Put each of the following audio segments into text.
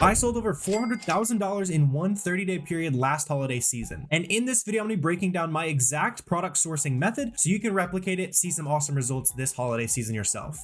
I sold over $400,000 in one 30-day period last holiday season. And in this video, I'm gonna be breaking down my exact product sourcing method so you can replicate it, see some awesome results this holiday season yourself.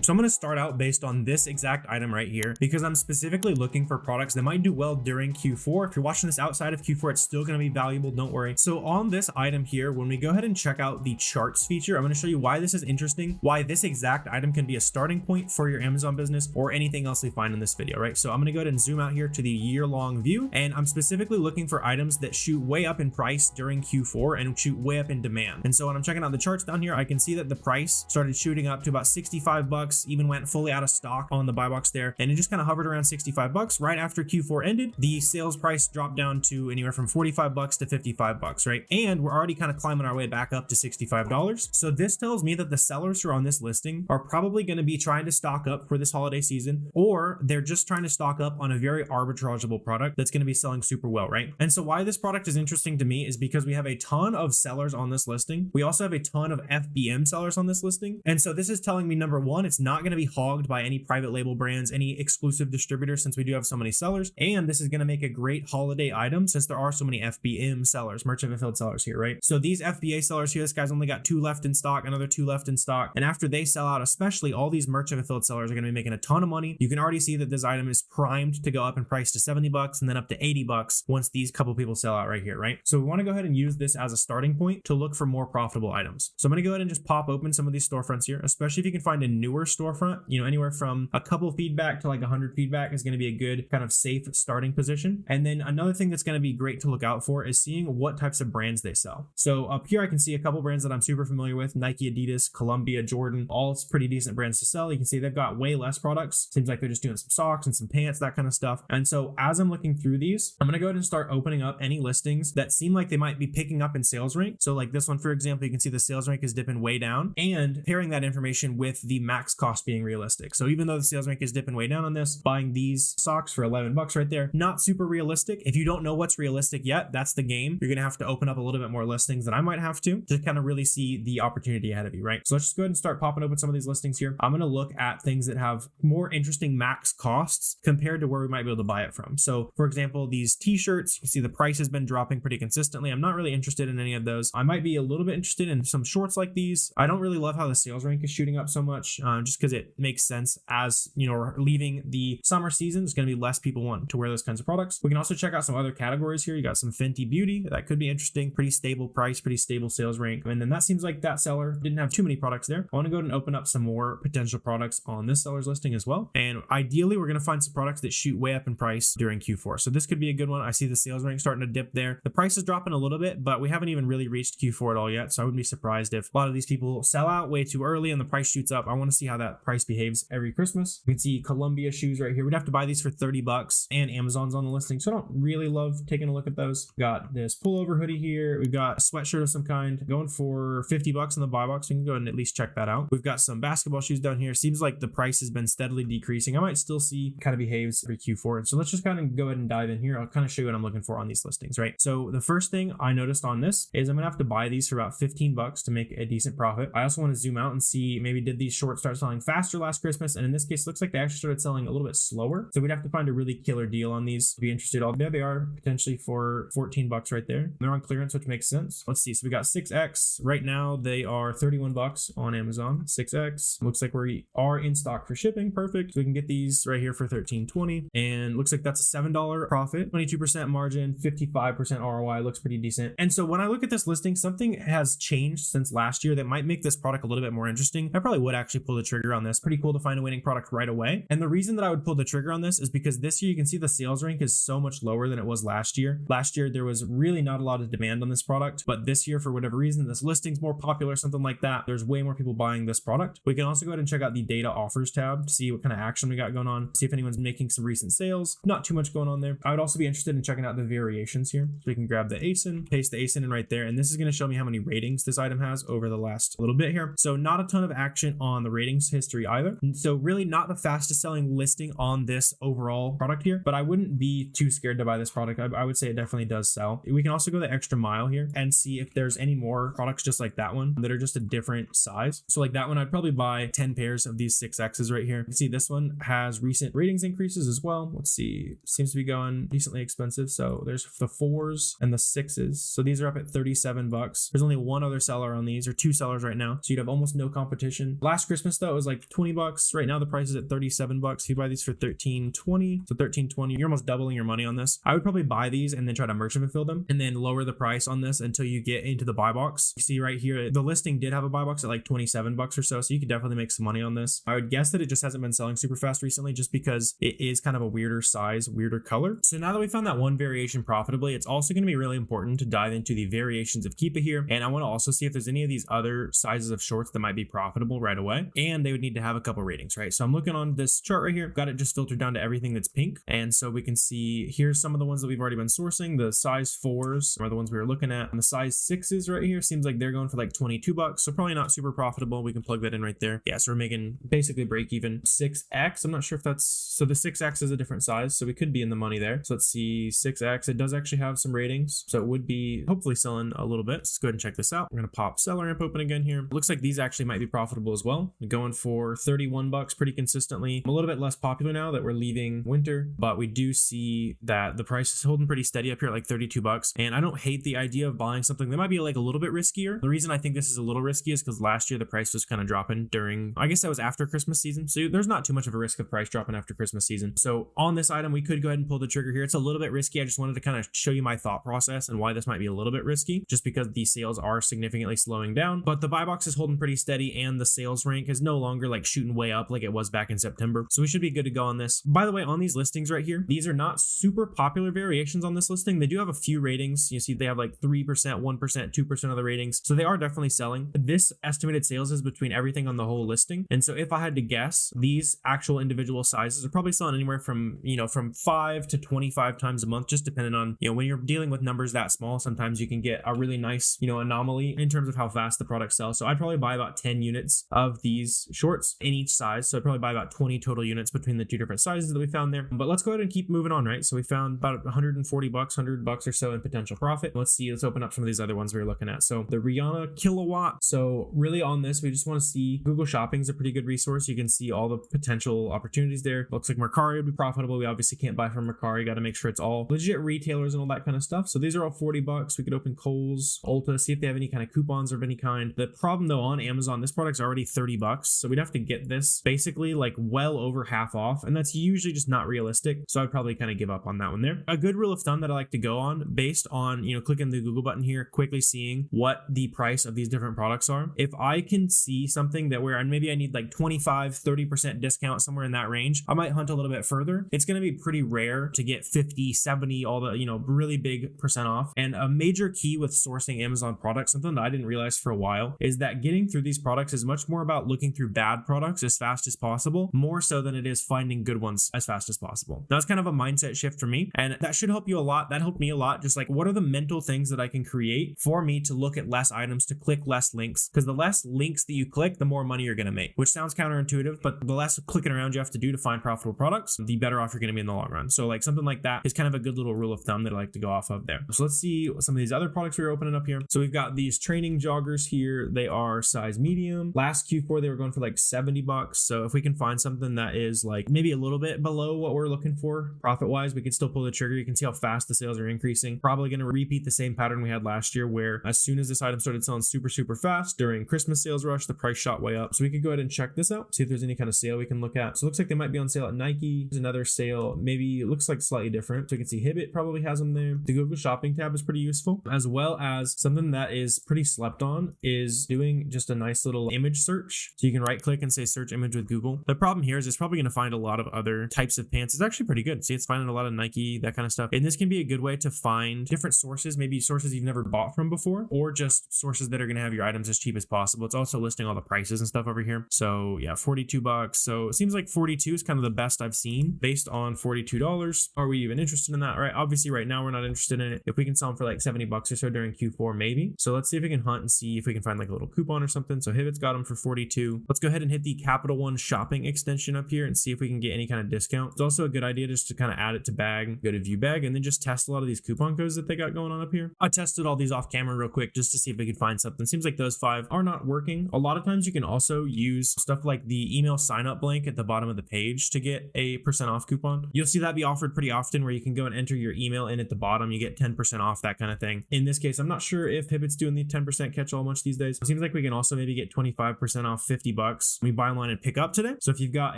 So I'm gonna start out based on this exact item right here because I'm specifically looking for products that might do well during Q4. If you're watching this outside of Q4, it's still gonna be valuable, don't worry. So on this item here, when we go ahead and check out the charts feature, I'm gonna show you why this is interesting, why this exact item can be a starting point for your Amazon business or anything else we find in this video, right? So I'm gonna go ahead and zoom out here to the year-long view, and I'm specifically looking for items that shoot way up in price during Q4 and shoot way up in demand. And so when I'm checking out the charts down here, I can see that the price started shooting up to about 65 bucks, even went fully out of stock on the buy box there, and it just kind of hovered around 65 bucks. Right after Q4 ended, the sales price dropped down to anywhere from 45 bucks to 55 bucks, right? And we're already kind of climbing our way back up to $65. So this tells me that the sellers who are on this listing are probably going to be trying to stock up for this holiday season, or they're just trying to stock up on a very arbitrageable product that's going to be selling super well, right? And so why this product is interesting to me is because we have a ton of sellers on this listing. We also have a ton of FBM sellers on this listing. And so this is telling me, number one, it's not going to be hogged by any private label brands, any exclusive distributors, since we do have so many sellers. And this is going to make a great holiday item since there are so many FBM sellers, merchant fulfilled sellers here, right? So these FBA sellers here, this guy's only got 2 left in stock, another 2 left in stock. And after they sell out, especially all these merchant fulfilled sellers are going to be making a ton of money. You can already see that this item is primed to go up in price to 70 bucks and then up to 80 bucks once these couple people sell out right here, right? So we want to go ahead and use this as a starting point to look for more profitable items. So I'm going to go ahead and just pop open some of these storefronts here, especially if you can find a newer storefront, anywhere from a couple feedback to like 100 feedback is going to be a good kind of safe starting position. And then another thing that's going to be great to look out for is seeing what types of brands they sell. So up here, I can see a couple brands that I'm super familiar with: Nike, Adidas, Columbia, Jordan, all pretty decent brands to sell. You can see they've got way less products. Seems like they're just doing some socks and some pants, that kind of stuff. And so as I'm looking through these, I'm going to go ahead and start opening up any listings that seem like they might be picking up in sales rank. So like this one, for example, you can see the sales rank is dipping way down, and pairing that information with the max cost being realistic. So even though the sales rank is dipping way down on this, buying these socks for 11 bucks right there, not super realistic. If you don't know what's realistic yet, that's the game. You're going to have to open up a little bit more listings than I might have to kind of really see the opportunity ahead of you, right? So let's just go ahead and start popping open some of these listings here. I'm going to look at things that have more interesting max costs compared to where we might be able to buy it from. So for example, these t-shirts, you can see the price has been dropping pretty consistently. I'm not really interested in any of those. I might be a little bit interested in some shorts like these. I don't really love how the sales rank is shooting up so much, just because it makes sense as, we're leaving the summer season. There's going to be less people wanting to wear those kinds of products. We can also check out some other categories here. You got some Fenty Beauty. That could be interesting. Pretty stable price, pretty stable sales rank. And then that seems like that seller didn't have too many products there. I want to go ahead and open up some more potential products on this seller's listing as well. And ideally, we're going to find some products that shoot way up in price during Q4. So this could be a good one. I see the sales rank starting to dip there. The price is dropping a little bit, but we haven't even really reached Q4 at all yet. So I wouldn't be surprised if a lot of these people sell out way too early and the price shoots up. I want to see how that price behaves every Christmas. You can see Columbia shoes right here. We'd have to buy these for 30 bucks and Amazon's on the listing. So I don't really love taking a look at those. We've got this pullover hoodie here. We've got a sweatshirt of some kind going for 50 bucks in the buy box. We can go ahead and at least check that out. We've got some basketball shoes down here. Seems like the price has been steadily decreasing. I might still see kind of behaves every Q4. And so let's just kind of go ahead and dive in here. I'll kind of show you what I'm looking for on these listings, right? So the first thing I noticed on this is I'm gonna have to buy these for about 15 bucks to make a decent profit. I also want to zoom out and see, maybe did these shorts start selling faster last Christmas? And in this case, looks like they actually started selling a little bit slower. So we'd have to find a really killer deal on these to be interested. There they are, potentially for 14 bucks right there. They're on clearance, which makes sense. Let's see. So we got 6X. Right now, they are 31 bucks on Amazon. 6X. Looks like we are in stock for shipping. Perfect. So we can get these right here for $13.20. And looks like that's a $7 profit, 22% margin, 55% ROI. Looks pretty decent. And so when I look at this listing, something has changed since last year that might make this product a little bit more interesting. I probably would actually pull the trigger on this. Pretty cool to find a winning product right away. And the reason that I would pull the trigger on this is because this year you can see the sales rank is so much lower than it was last year. Last year, there was really not a lot of demand on this product, but this year, for whatever reason, this listing's more popular, something like that. There's way more people buying this product. We can also go ahead and check out the data offers tab to see what kind of action we got going on, see if anyone's making some recent sales. Not too much going on there. I would also be interested in checking out the variations here. So we can grab the ASIN, paste the ASIN in right there, and this is going to show me how many ratings this item has over the last little bit here. So not a ton of action on the ratings history either. And so really not the fastest selling listing on this overall product here, but I wouldn't be too scared to buy this product. I would say it definitely does sell. We can also go the extra mile here and see if there's any more products just like that one that are just a different size. So like that one, I'd probably buy 10 pairs of these 6Xs right here. You can see this one has recent ratings increases as well. Let's see, seems to be going decently expensive. So there's the 4s and the 6s. So these are up at 37 bucks. There's only one other seller on these, or 2 sellers right now. So you'd have almost no competition. Last Christmas though, it was like 20 bucks. Right now the price is at 37 bucks. If you buy these for 13.20, so 13.20, you're almost doubling your money on this. I would probably buy these and then try to merchant fulfill them and then lower the price on this until you get into the buy box. You see right here, the listing did have a buy box at like 27 bucks or so. So you could definitely make some money on this. I would guess that it just hasn't been selling super fast recently just because it is kind of a weirder size, weirder color. So now that we found that one variation profitably, it's also going to be really important to dive into the variations of Keepa here. And I want to also see if there's any of these other sizes of shorts that might be profitable right away. And they would need to have a couple ratings, right? So I'm looking on this chart right here, got it just filtered down to everything that's pink. And so we can see here's some of the ones that we've already been sourcing. The size 4s are the ones we were looking at. And the size 6s right here seems like they're going for like 22 bucks. So probably not super profitable. We can plug that in right there. Yeah, so we're making basically break even. 6X, I'm not sure if that's, so the 6X is a different size. So we could be in the money there. So let's see, 6X, it does actually have some ratings. So it would be hopefully selling a little bit. Let's go ahead and check this out. We're going to pop SellerAmp open again here. It looks like these actually might be profitable as well. We're going for 31 bucks pretty consistently. A little bit less popular now that we're leaving winter, but we do see that the price is holding pretty steady up here at like 32 bucks. And I don't hate the idea of buying something that might be like a little bit riskier. The reason I think this is a little risky is because last year the price was kind of dropping during, I guess that was after Christmas season. So there's not too much of a risk of price dropping after Christmas season. So on this item, we could go ahead and pull the trigger here. It's a little bit risky. I just wanted to kind of show you my thought process and why this might be a little bit risky, just because the sales are significantly slowing down, but the buy box is holding pretty steady and the sales rank is no longer like shooting way up like it was back in September. So we should be good to go on this. By the way, on these listings right here, these are not super popular variations on this listing. They do have a few ratings. You see they have like 3%, 1%, 2% of the ratings. So they are definitely selling. This estimated sales is between everything on the whole listing. And so if I had to guess, these actual individual sizes are probably selling anywhere from, from 5 to 25 times a month, just depending on, when you're dealing with numbers that small, sometimes you can get a really nice, anomaly in terms of how fast the product sells. So I'd probably buy about 10 units of these shorts in each size. So I'd probably buy about 20 total units between the two different sizes that we found there. But let's go ahead and keep moving on, right? So we found about 140 bucks, 100 bucks or so in potential profit. Let's open up some of these other ones we were looking at. So the Rihanna kilowatt. So really on this, we just want to see Google Shopping is a pretty good resource. You can see all the potential opportunities there. Looks like Mercari would be profitable. We obviously can't buy from Mercari. Got to make sure it's all legit retailers and all that kind of stuff. So these are all 40 bucks. We could open Kohl's, Ulta, see if they have any kind of coupons of any kind. The problem though on Amazon, this product's already 30 bucks. So we'd have to get this basically like well over half off. And that's usually just not realistic. So I'd probably kind of give up on that one there. A good rule of thumb that I like to go on based on, clicking the Google button here, quickly seeing what the price of these different products are. If I can see something that where maybe I need like 25, 30% discount somewhere in that range, I might hunt a little bit further. It's going to be pretty rare to get 50, 70, all the, really big percent off. And a major key with sourcing Amazon products, something that I didn't realize for a while, is that getting through these products is much more about looking through bad products as fast as possible, more so than it is finding good ones as fast as possible. That's kind of a mindset shift for me. And that should help you a lot. That helped me a lot. Just like, what are the mental things that I can create for me to look at less items, to click less links? Because the less links that you click, the more money you're going to make, which sounds counterintuitive, but the less clicking around you have to do to find profitable products, the better off you're going to be in the long run. So like something like that is kind of a good little rule of thumb that I like to go off of there. So let's see some of these other products we were opening up here. So we've got these training joggers here. They are size medium. Last Q4, they were going for like 70 bucks. So if we can find something that is like maybe a little bit below what we're looking for profit wise, we can still pull the trigger. You can see how fast the sales are increasing. Probably going to repeat the same pattern we had last year, where as soon as this item started selling super, super fast during Christmas sales rush, the price shot way up. So we could go ahead and check this out, see if there's any kind of sale we can look at. So it looks like they might be on sale at Nike. There's another sale, maybe it looks like slightly different. So you can see Hibbit probably has them there. The Google Shopping tab is pretty useful, as well as something that is pretty slept on is doing just a nice little image search. So you can right click and say search image with Google. The problem here is it's probably going to find a lot of other types of pants. It's actually pretty good. See, it's finding a lot of Nike, that kind of stuff. And this can be a good way to find different sources, maybe sources you've never bought from before, or just sources that are going to have your items as cheap as possible. It's also listing all the prices and stuff over here. So yeah, 42 bucks. So it seems like 42 is kind of the best I've seen based on $42. Are we even interested in that? Right? Obviously right now we're not interested in it. If we can sell them for like 70 bucks or so during Q4, maybe. So let's see if we can hunt and see if we can find like a little coupon or something. So Hibbit's got them for 42. Let's go ahead and hit the Capital One shopping extension up here and see if we can get any kind of discount. It's also a good idea just to kind of add it to bag, go to view bag, and then just test a lot of these coupon codes that they got going on up here. I tested all these off camera real quick just to see if we could find something. Seems like those 5 are not working. A lot of times you can also use stuff like the email sign up blank at the bottom of the page to get a 8% off coupon. You'll see that be offered pretty often where you can go and enter your email in at the bottom. You get 10% off, that kind of thing. In this case, I'm not sure if Hibbit's doing the 10% catch-all much these days. It seems like we can also maybe get 25% off $50 when we buy online and pick up today. So if you've got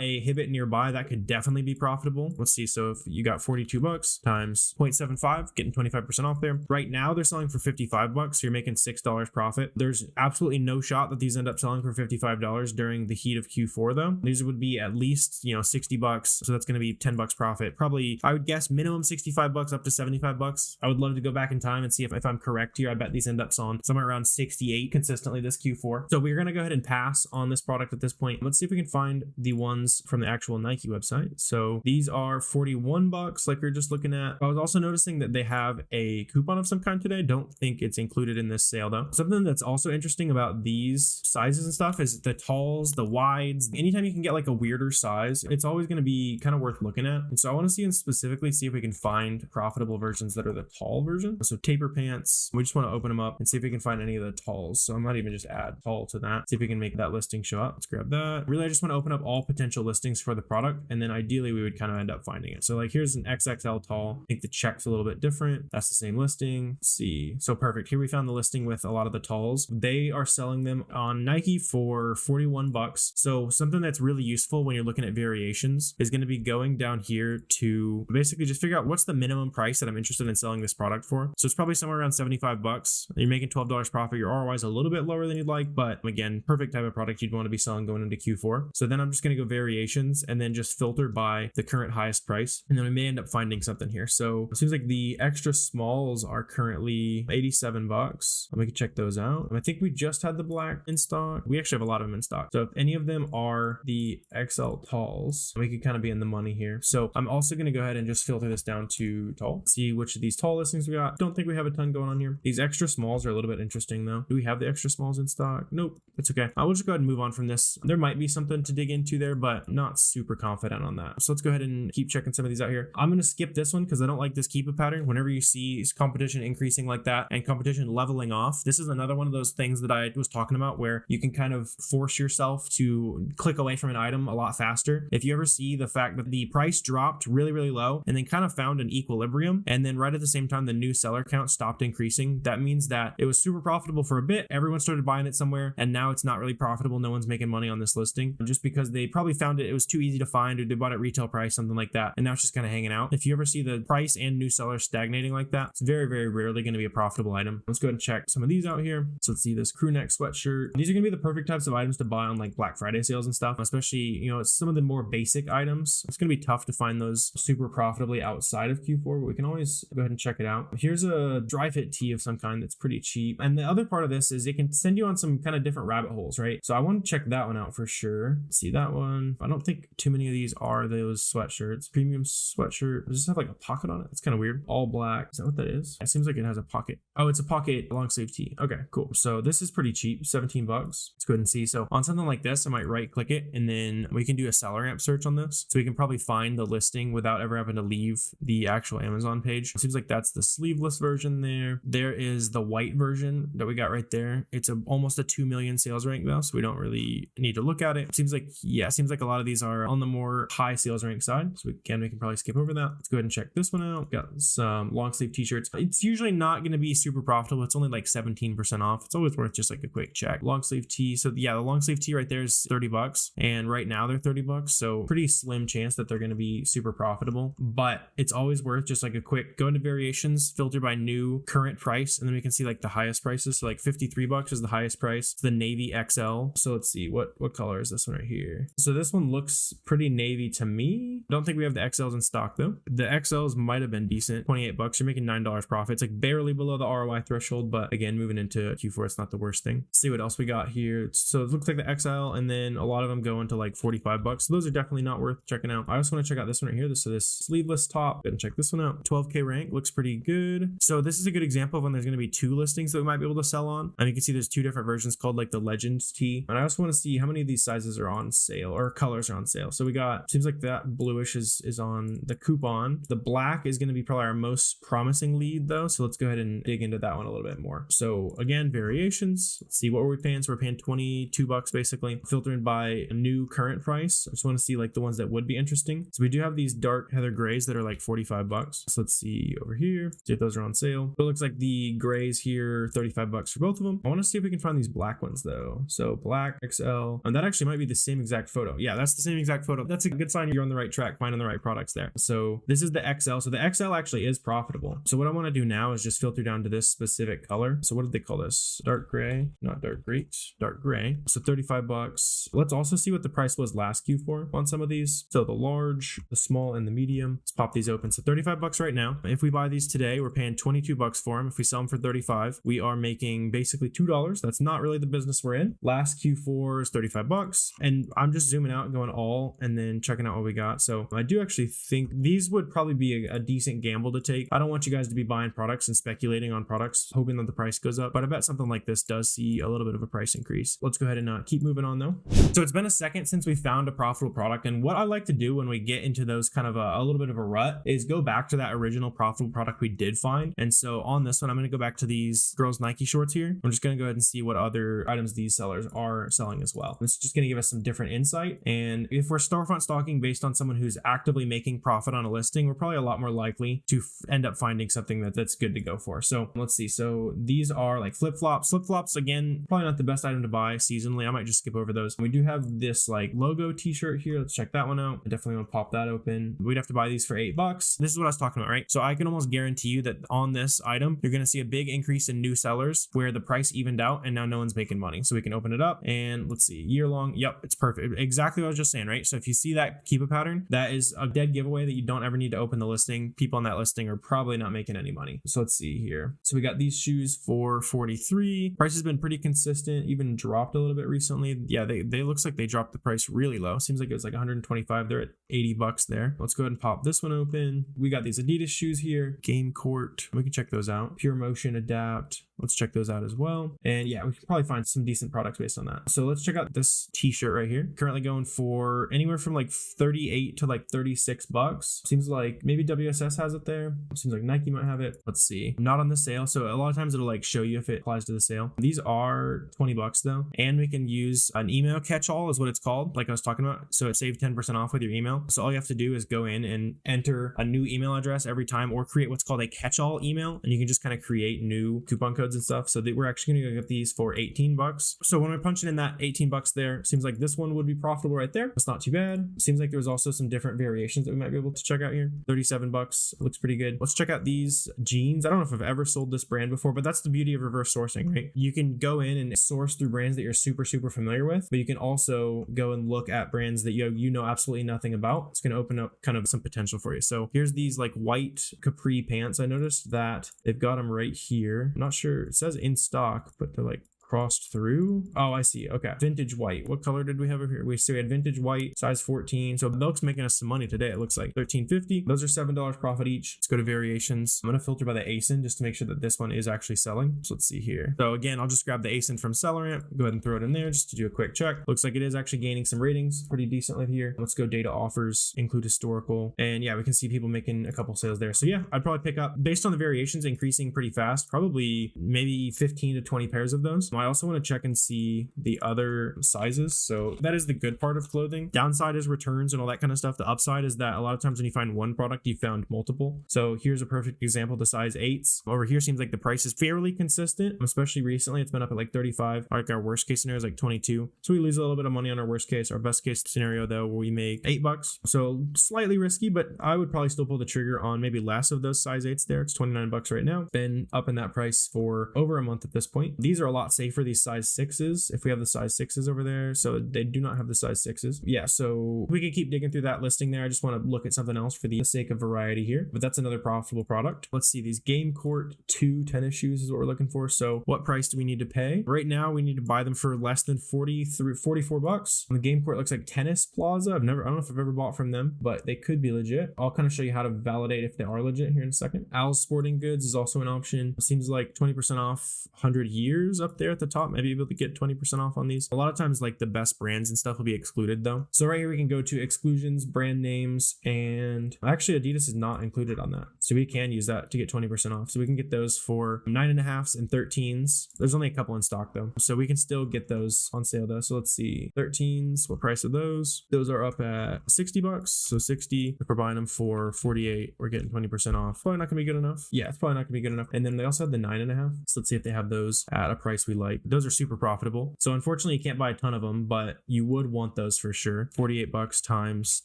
a Hibbit nearby, that could definitely be profitable. Let's see. So if you got $42 times 0.75, getting 25% off there. Right now they're selling for $55, so you're making $6 profit. There's absolutely no shot that these end up selling for $55 during the heat of Q4 though. These would be at least, $60. So that's going to be $10 profit. Probably, I would guess minimum $65 up to $75. I would love to go back in time and see if I'm correct here. I bet these end up selling somewhere around 68 consistently this Q4. So we're going to go ahead and pass on this product at this point. Let's see if we can find the ones from the actual Nike website. So these are $41 like we were just looking at. I was also noticing that they have a coupon of some kind today. Don't think it's included in this sale though. Something that's also interesting about these sizes and stuff is the talls, the wides. Anytime you can get like a weirder size, it's always going to be kind of worth looking at. And so I want to see and specifically see if we can find profitable versions that are the tall version. So taper pants, we just want to open them up and see if we can find any of the talls. So I might even just add tall to that. See if we can make that listing show up. Let's grab that. Really, I just want to open up all potential listings for the product. And then ideally we would kind of end up finding it. So like here's an XXL tall. I think the check's a little bit different. That's the same listing. Let's see. So perfect. Here we found the listing with a lot of the talls. They are selling them on Nike for $41. So something that's really useful when you're looking at variations is going to be going down here to basically just figure out what's the minimum price that I'm interested in selling this product for. So it's probably somewhere around $75. You're making $12 profit. Your ROI is a little bit lower than you'd like, but again, perfect type of product you'd want to be selling going into Q4. So then I'm just going to go variations and then just filter by the current highest price. And then we may end up finding something here. So it seems like the extra smalls are currently $87. We can check those out. I think we just had the black in stock. We actually have a lot of them in stock. So if any of them are the XL talls, we could kind of be in the money here. So I'm also going to go ahead and just filter this down to tall. See which of these tall listings we got. Don't think we have a ton going on here. These extra smalls are a little bit interesting though. Do we have the extra smalls in stock? Nope. It's okay. I will just go ahead and move on from this. There might be something to dig into there, but not super confident on that. So let's go ahead and keep checking some of these out here. I'm going to skip this one because I don't like this keep a pattern. Whenever you see competition increasing like that and competition leveling off, this is another one of those things that I was talking about where you can kind of force yourself to click away from an item a lot faster. If you ever see the fact that the price dropped really, really low and then kind of found an equilibrium, and then right at the same time the new seller count stopped increasing, that means that it was super profitable for a bit. Everyone started buying it somewhere and now it's not really profitable. No one's making money on this listing just because they probably found it was too easy to find, or they bought it retail price, something like that, and now it's just kind of hanging out. If you ever see the price and new sellers stagnating like that, it's very, very rarely going to be a profitable item. Let's go ahead and check some of these out here. So let's see this crew neck sweatshirt. These are going to be the perfect types of items to buy on like Black Friday sales and stuff, especially, it's some of the more basic items. It's going to be tough to find those super profitably outside of Q4, but we can always go ahead and check it out. Here's a dry fit tee of some kind that's pretty cheap. And the other part of this is it can send you on some kind of different rabbit holes, right? So I want to check that one out for sure. See that one. I don't think too many of these are those sweatshirts. Premium sweatshirt. Does this have like a pocket on it? It's kind of weird. All black. Is that what that is? It seems like it has a pocket. Oh, it's a pocket long sleeve tee. Okay, cool. So this is pretty cheap, $17. Let's go ahead and see. So on something like this, I might right click it and then we can do a SellerAmp search on this. So we can probably find the listing without ever having to leave the actual Amazon page. It seems like that's the sleeveless version there. There is the white version that we got right there. It's almost a 2 million sales rank though, so we don't really need to look at it. It seems like a lot of these are on the more high sales rank side. So we can probably skip over that. Let's go ahead and check this one out. Got some long sleeve t-shirts. It's usually not going to be super profitable. It's only like 17% off. It's always worth just like a quick check. Long sleeve tee. So yeah, the long sleeve tee right there is $30, and right now they're $30. So pretty slim chance that they're going to be super profitable, but it's always worth just like a quick go into variations, filter by new current price, and then we can see like the highest prices. So like $53 is the highest price. It's the navy XL. So let's see what color is this one right here. So this one looks pretty navy to me. Don't think we have the XLs in stock though. The XLs might have been decent. $28. You're making $9 profit. It's like barely below the ROI threshold, but again, moving into Q4, it's not the worst thing. Let's see what else we got here. So it looks like the XL, and then a lot of them go into like $45. So those are definitely not worth checking out. I also want to check out this one right here. So this sleeveless top, go and check this one out. 12K rank, looks pretty good. So this is a good example of when there's going to be two listings that we might be able to sell on. And you can see there's two different versions called like the Legends tee. And I also want to see how many of these sizes are on sale or colors are on sale. So we got, seems like that bluish is on the coupon. The black is going to be probably our most promising lead though. So let's go ahead and dig into that one a little bit more. So again, variations. Let's see, what were we paying? So we're paying $22 basically, filtering by a new current price. I just want to see like the ones that would be interesting. So we do have these dark heather grays that are like 45 bucks. So let's see over here, see if those are on sale. But it looks like the grays here, 35 bucks for both of them. I want to see if we can find these black ones though. So black XL, and that actually might be the same exact photo. Yeah, that's the same exact photo. That's a good sign you're on the right track, finding the right products there. So this is the XL. So the XL actually is profitable. So what I want to do now is just filter down to this specific color. So what did they call this? Dark gray, not dark gray, dark gray. So 35 bucks. Let's also see what the price was last Q4 on some of these. So the large, the small, and the medium. Let's pop these open. So 35 bucks right now. If we buy these today, we're paying 22 bucks for them. If we sell them for 35, we are making basically $2. That's not really the business we're in. Last Q4 is 35 bucks. And I'm just zooming out, going all, and then checking out what we got. So I do actually think these would probably be a decent gamble to take. I don't want you guys to be buying products and speculating on products, hoping that the price goes up. But I bet something like this does see a little bit of a price increase. Let's go ahead and keep moving on though. So it's been a second since we found a profitable product. And what I like to do when we get into those kind of a little bit of a rut is go back to that original profitable product we did find. And so on this one, I'm going to go back to these girls Nike shorts here. I'm just going to go ahead and see what other items these sellers are selling as well. It's just going to give us some different insight. And if we're storefront stalking based on someone who's actively making profit on a listing, we're probably a lot more likely to end up finding something that's good to go for. So let's see. So these are like flip-flops. Flip-flops, again, probably not the best item to buy seasonally. I might just skip over those. We do have this like logo t-shirt here. Let's check that one out. I definitely want to pop that open. We'd have to buy these for $8. This is what I was talking about, right? So I can almost guarantee you that on this item, you're going to see a big increase in new sellers where the price evened out and now no one's making money. So we can open it up and let's see, year long. Yep, it's perfect. Exactly what I was just saying, right? So if you see that keep a pattern, that is a dead giveaway that you don't ever need to open the listing. People on that listing are probably not making any money. So let's see here. So we got these shoes for 43. Price has been pretty consistent, even dropped a little bit recently. Yeah, they looks like they dropped the price really low. Seems like it was like 125. They're at 80 bucks there. Let's go ahead and pop this one open. We got these Adidas shoes here. Game Court. We can check those out. Pure Motion Adapt. Let's check those out as well. And yeah, we can probably find some decent products based on that. So let's check out this t-shirt right here. Currently going for anywhere from like 38 to like 36 bucks. Seems like maybe WSS has it there. Seems like Nike might have it. Let's see. Not on the sale. So a lot of times it'll like show you if it applies to the sale. These are 20 bucks though. And we can use an email catch-all is what it's called, like I was talking about. So it saved 10% off with your email. So all you have to do is go in and enter a new email address every time or create what's called a catch-all email. And you can just kind of create new coupon codes and stuff. So we're actually going to get these for 18 bucks. So when we're punching in that 18 bucks there, seems like this one would be profitable right there. That's not too bad. Seems like there's also some different variations that we might be able to check out here. 37 bucks looks pretty good. Let's check out these jeans. I don't know if I've ever sold this brand before, but that's the beauty of reverse sourcing, right? You can go in and source through brands that you're super familiar with, but you can also go and look at brands that you know absolutely nothing about. It's going to open up kind of some potential for you. So here's these like white capri pants. I noticed that they've got them right here. I'm not sure. It says in stock, but they're like crossed through. Oh, I see. Okay. Vintage white. What color did we have over here? We had vintage white, size 14. So Milk's making us some money today. It looks like $13.50. Those are $7 profit each. Let's go to variations. I'm going to filter by the ASIN just to make sure that this one is actually selling. So let's see here. So again, I'll just grab the ASIN from SellerAmp. Go ahead and throw it in there just to do a quick check. Looks like it is actually gaining some ratings pretty decently here. Let's go data offers, include historical. And yeah, we can see people making a couple sales there. So yeah, I'd probably pick up based on the variations increasing pretty fast, probably maybe 15 to 20 pairs of those. I also want to check and see the other sizes. So that is the good part of clothing. Downside is returns and all that kind of stuff. The upside is that a lot of times when you find one product, you found multiple. So here's a perfect example, the size 8s. Over here seems like the price is fairly consistent, especially recently. It's been up at like 35. Like our worst case scenario is like 22. So we lose a little bit of money on our worst case. Our best case scenario though, where we make $8. So slightly risky, but I would probably still pull the trigger on maybe less of those size 8s there. It's 29 bucks right now. Been up in that price for over a month at this point. These are a lot safer, these size 6s, if we have the size 6s over there. So they do not have the size 6s. Yeah, so we can keep digging through that listing there. I just want to look at something else for the sake of variety here, but that's another profitable product. Let's see, these Game Court 2 tennis shoes is what we're looking for. So what price do we need to pay? Right now we need to buy them for less than 44 bucks. And the Game Court looks like Tennis Plaza. I don't know if I've ever bought from them, but they could be legit. I'll kind of show you how to validate if they are legit here in a second. Al's Sporting Goods is also an option. It seems like 20% off 100 years up there at the top, maybe able to get 20% off on these. A lot of times like the best brands and stuff will be excluded though. So right here we can go to exclusions, brand names, and actually Adidas is not included on that. So we can use that to get 20% off. So we can get those for 9.5s and 13s. There's only a couple in stock though. So we can still get those on sale though. So let's see, 13s, what price are those? Those are up at $60. So 60, if we're buying them for 48, we're getting 20% off. Probably not gonna be good enough. Yeah, it's probably not gonna be good enough. And then they also have the 9.5. So let's see if they have those at a price we like. Those are super profitable. So unfortunately you can't buy a ton of them, but you would want those for sure. $48 times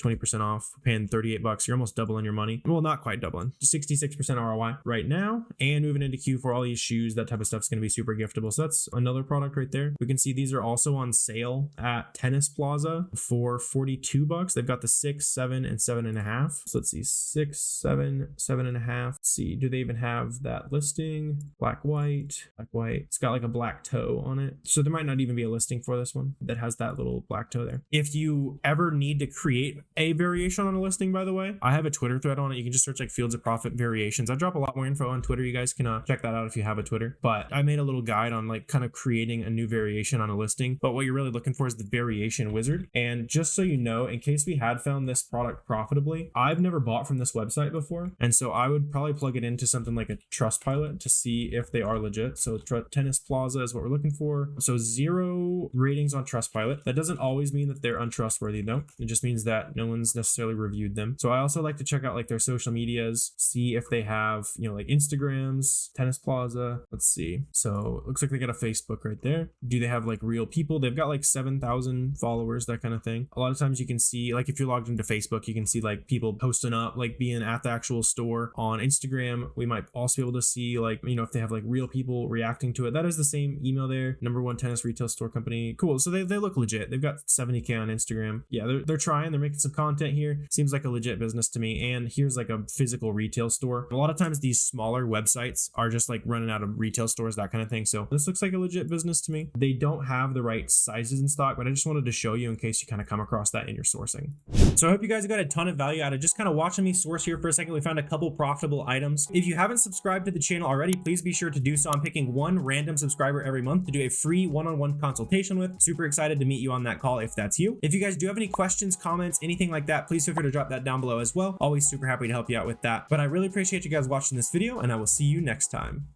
20% off, paying $38. You're almost doubling your money. Well, not quite doubling, 66% ROI right now. And moving into Q4, all these shoes, that type of stuff is going to be super giftable. So that's another product right there. We can see these are also on sale at Tennis Plaza for $42. They've got the 6, 7, and 7.5. So let's see, 6, 7, 7.5. Let's see, do they even have that listing? Black, white. It's got like a black toe on it. So there might not even be a listing for this one that has that little black toe there. If you ever need to create a variation on a listing, by the way, I have a Twitter thread on it. You can just search like Fields of Profit variations. I drop a lot more info on Twitter. You guys can check that out if you have a Twitter. But I made a little guide on like kind of creating a new variation on a listing. But what you're really looking for is the variation wizard. And just so you know, in case we had found this product profitably, I've never bought from this website before. And so I would probably plug it into something like a Trustpilot to see if they are legit. So Tennis Plaza is what we're looking for. So 0 ratings on Trustpilot. That doesn't always mean that they're untrustworthy though. It just means that no one's necessarily reviewed them. So I also like to check out like their social medias, see if they have, you know, like Instagrams, Tennis Plaza. Let's see. So it looks like they got a Facebook right there. Do they have like real people? They've got like 7,000 followers, that kind of thing. A lot of times you can see, like if you're logged into Facebook, you can see like people posting up, like being at the actual store. On Instagram, we might also be able to see like, you know, if they have like real people reacting to it. That is the same email there. #1 tennis retail store company. Cool. So they look legit. They've got 70K on Instagram. Yeah, they're trying. They're making some content here. Seems like a legit business to me. And here's like a physical retail store. A lot of times these smaller websites are just like running out of retail stores, that kind of thing. So this looks like a legit business to me. They don't have the right sizes in stock, but I just wanted to show you in case you kind of come across that in your sourcing. So I hope you guys got a ton of value out of just kind of watching me source here for a second. We found a couple profitable items. If you haven't subscribed to the channel already, please be sure to do so. I'm picking one random subscriber every month to do a free one-on-one consultation with. Super excited to meet you on that call if that's you. If you guys do have any questions, comments, anything like that, please feel free to drop that down below as well. Always super happy to help you out with that. But I really appreciate you guys watching this video, and I will see you next time.